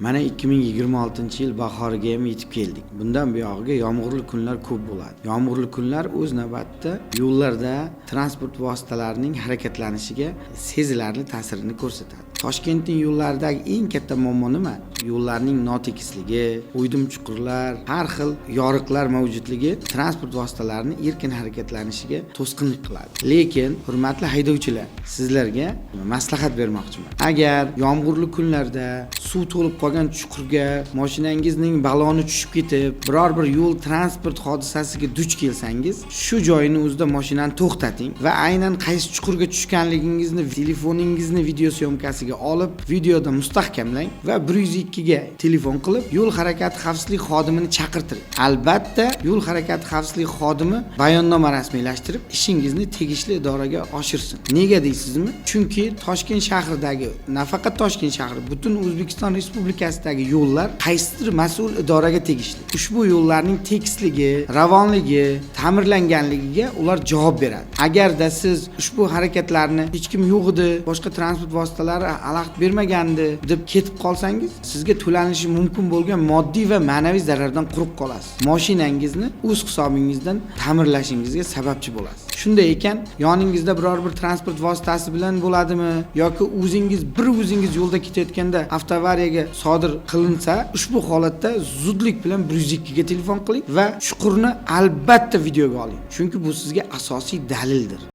Mana 2026-yil bahoriga ham yetib keldik. Bundan buyog'iga yomg'irli kunlar ko'p bo'ladi. Yomg'irli kunlar o'z navbatida yo'llarda transport vositalarining harakatlanishiga sezilarli ta'sirini ko'rsatadi. Toshkentning yo'llaridagi eng katta muammo nima? Yo'llarning notekisligi, o'ydim chuqurlar, har xil yoriqlar mavjudligi transport vositalarining erkin harakatlanishiga to'sqinlik qiladi. Lekin, hurmatli haydovchilar, sizlarga maslahat bermoqchiman. Agar yomg'irli kunlarda suv to'lib qolgan chuqurga mashinangizning baloni tushib ketib, biror bir yo'l transport hodisasiga duch kelsangiz, shu joyini o'zida mashinani to'xtating va aynan qaysi chuqurga tushganligingizni telefoningizni video syomkasiga olib, videoda mustahkamlang va 102 ga telefon qilib, yo'l harakati xavfsizlik xodimini chaqirtiring. Albatta, yo'l harakati xavfsizlik xodimi bayonnoma rasmiylashtirib, ishingizni tegishli idoraga oshirsin. Nega deysizmi? Chunki Toshkent shahridagi, nafaqat Toshkent shahri, butun O'zbekiston Respublikasidagi yo'llar qaysidir mas'ul idoraga tegishli. Ushbu yo'llarning tekisligi, ravonligi, ta'mirlanganligiga ular javob beradi. Agarda siz ushbu harakatlarni hech kim yo'q edi, boshqa transport vositalari xalaqit bermagandi deb ketib qolsangiz, sizga to'lanishi mumkin bo'lgan moddiy va ma'naviy zarardan quruq qolasiz. Mashinangizni o'z hisobingizdan ta'mirlashingizga sababchi bo'lasiz. Shunday ekan, yoningizda biror bir transport vositasi bilan bo'ladimi yoki o'zingiz yo'lda ketayotganda avtoavariyaga sodir qilinsa, ushbu holatda zudlik bilan 102 ga telefon qiling va chuqurni albatta videoga oling. Chunki bu sizga asosiy dalildir.